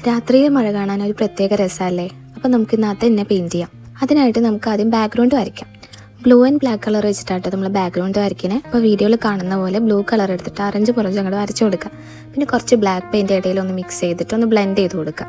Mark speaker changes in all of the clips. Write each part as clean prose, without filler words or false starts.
Speaker 1: രാത്രിയിൽ മഴ കാണാൻ ഒരു പ്രത്യേക രസമല്ലേ? അപ്പോൾ നമുക്ക് ഇന്നത്തെ തന്നെ പെയിൻറ്റ് ചെയ്യാം. അതിനായിട്ട് നമുക്ക് ആദ്യം ബാക്ക്ഗ്രൗണ്ട് വരയ്ക്കാം. ബ്ലൂ ആൻഡ് ബ്ലാക്ക് കളർ വെച്ചിട്ടാണ് നമ്മൾ ബാക്ക്ഗ്രൗണ്ട് വരയ്ക്കണേ. അപ്പോൾ വീഡിയോയിൽ കാണുന്ന പോലെ ബ്ലൂ കളർ എടുത്തിട്ട് അരഞ്ച് പുറഞ്ച് അങ്ങോട്ട് വരച്ചു കൊടുക്കുക. പിന്നെ കുറച്ച് ബ്ലാക്ക് പെയിൻറ്റ് ഇടയിൽ ഒന്ന് മിക്സ് ചെയ്തിട്ട് ഒന്ന് ബ്ലെൻഡ് ചെയ്ത് കൊടുക്കുക.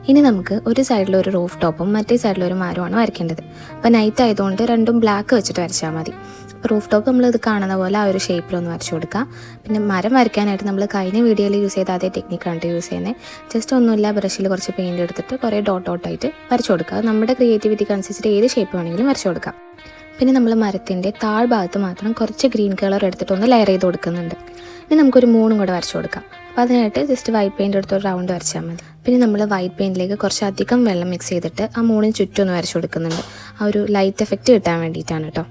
Speaker 1: ഇനി നമുക്ക് ഒരു സൈഡിൽ ഒരു റൂഫ് ടോപ്പും മറ്റേ സൈഡിൽ ഒരു മരമാണ് വരയ്ക്കേണ്ടത്. അപ്പോൾ നൈറ്റ് ആയതുകൊണ്ട് രണ്ടും ബ്ലാക്ക് വെച്ചിട്ട് വരച്ചാൽ മതി. അപ്പോൾ റൂഫ് ടോപ്പ് നമ്മൾ ഇത് കാണുന്ന പോലെ ആ ഒരു ഷേപ്പിലൊന്ന് വരച്ചു കൊടുക്കുക. പിന്നെ മരം വരയ്ക്കാനായിട്ട് നമ്മൾ കഴിഞ്ഞ വീഡിയോയിൽ യൂസ് ചെയ്ത അതേ ടെക്നിക്കാണ് യൂസ് ചെയ്യുന്നത്. ജസ്റ്റ് ഒന്നുമില്ല, ബ്രഷിൽ കുറച്ച് പെയിൻറ്റ് എടുത്തിട്ട് കുറേ ഡോട്ടായിട്ട് വരച്ചു കൊടുക്കുക. നമ്മുടെ ക്രിയേറ്റിവിറ്റിക്ക് അനുസരിച്ചിട്ട് ഏത് ഷേപ്പ് വേണമെങ്കിലും വരച്ചു കൊടുക്കാം. പിന്നെ നമ്മൾ മരത്തിൻ്റെ താഴ്ഭാഗത്ത് മാത്രം കുറച്ച് ഗ്രീൻ കളർ എടുത്തിട്ട് ഒന്ന് ലെയർ ചെയ്ത് കൊടുക്കുന്നുണ്ട്. ഇനി നമുക്കൊരു മൂണും കൂടെ വരച്ചു കൊടുക്കാം. അപ്പോൾ അതിനായിട്ട് ജസ്റ്റ് വൈറ്റ് പെയിൻറ്റ് എടുത്തൊരു റൗണ്ട് വരച്ചാൽ മതി. പിന്നെ നമ്മൾ വൈറ്റ് പെയിൻറ്റിലേക്ക് കുറച്ച് അധികം വെള്ളം മിക്സ് ചെയ്തിട്ട് ആ മൂണിന് ചുറ്റും ഒന്ന് വരച്ചു കൊടുക്കുന്നുണ്ട്. ആ ഒരു ലൈറ്റ് എഫക്റ്റ് കിട്ടാൻ വേണ്ടിയിട്ടാണ് കേട്ടോ.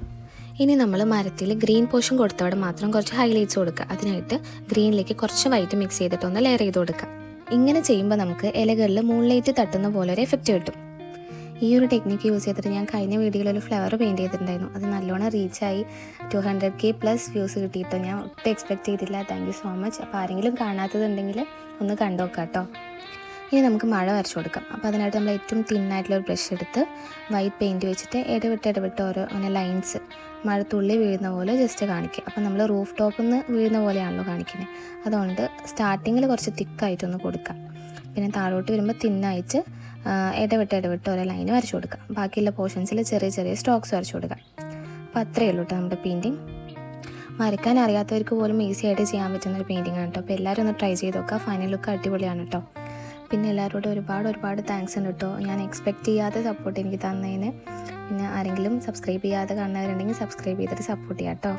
Speaker 1: ഇനി നമ്മൾ മരത്തിൽ ഗ്രീൻ പോർഷൻ കൊടുത്തവിടെ മാത്രം കുറച്ച് ഹൈലൈറ്റ്സ് കൊടുക്കുക. അതിനായിട്ട് ഗ്രീനിലേക്ക് കുറച്ച് വൈറ്റ് മിക്സ് ചെയ്തിട്ട് ഒന്ന് ലെയർ ചെയ്ത് കൊടുക്കുക. ഇങ്ങനെ ചെയ്യുമ്പോൾ നമുക്ക് ഇലകളിൽ മൂൺലൈറ്റ് തട്ടുന്ന പോലെ ഒരു എഫക്റ്റ് കിട്ടും. ഈ ഒരു ടെക്നിക്ക് യൂസ് ചെയ്തിട്ട് ഞാൻ കഴിഞ്ഞ വീഡിയോയിൽ ഒരു ഫ്ലവർ പെയിൻറ്റ് ചെയ്തിട്ടുണ്ടായിരുന്നു. അത് നല്ലോണം റീച്ചായി 200K+ വ്യൂസ് കിട്ടിയിട്ട് ഞാൻ ഒട്ടും എക്സ്പെക്ട് ചെയ്തില്ല. Thank you so much. അപ്പോൾ ആരെങ്കിലും കാണാത്തതുണ്ടെങ്കിൽ ഒന്ന് കണ്ടു നോക്കാം കേട്ടോ. ഇനി നമുക്ക് മഴ വരച്ചു കൊടുക്കാം. അപ്പോൾ അതിനായിട്ട് നമ്മൾ ഏറ്റവും തിന്നായിട്ടുള്ളൊരു ബ്രഷ് എടുത്ത് വൈറ്റ് പെയിൻറ്റ് വെച്ചിട്ട് ഇടവിട്ട് ഓരോ അങ്ങനെ ലൈൻസ് മഴത്തുള്ളി വീഴുന്ന പോലെ ജസ്റ്റ് കാണിക്കുക. അപ്പോൾ നമ്മൾ റൂഫ് ടോപ്പിൽ നിന്ന് വീഴുന്ന പോലെയാണല്ലോ കാണിക്കുന്നത്. അതുകൊണ്ട് സ്റ്റാർട്ടിങ്ങിൽ കുറച്ച് തിക്കായിട്ടൊന്ന് കൊടുക്കുക. പിന്നെ താഴോട്ട് വരുമ്പോൾ തിന്നായിട്ട് ഇടവിട്ട് ഓരോ ലൈന് വരച്ചു കൊടുക്കുക. ബാക്കിയുള്ള പോർഷൻസിൽ ചെറിയ സ്ട്രോക്സ് വരച്ചു കൊടുക്കുക. അപ്പോൾ അത്രയേ ഉള്ളൂ കേട്ടോ നമ്മുടെ പെയിൻറ്റിങ്. വരയ്ക്കാൻ അറിയാത്തവർക്ക് പോലും ഈസി ആയിട്ട് ചെയ്യാൻ പറ്റുന്ന ഒരു പെയിൻറ്റിങ് ആണ് കേട്ടോ. അപ്പോൾ എല്ലാവരും ഒന്ന് ട്രൈ ചെയ്ത് നോക്കുക. ഫൈനൽ ലുക്ക് അടിപൊളിയാണ് കേട്ടോ. പിന്നെ എല്ലാവരോടും ഒരുപാട് താങ്ക്സ് ഉണ്ട് കേട്ടോ. ഞാൻ എക്സ്പെക്റ്റ് ചെയ്യാത്ത സപ്പോർട്ട് എനിക്ക് തന്നതിന്. പിന്നെ ആരെങ്കിലും സബ്സ്ക്രൈബ് ചെയ്യാതെ കാണുന്നവരുണ്ടെങ്കിൽ സബ്സ്ക്രൈബ് ചെയ്തിട്ട് സപ്പോർട്ട് ചെയ്യാം കേട്ടോ.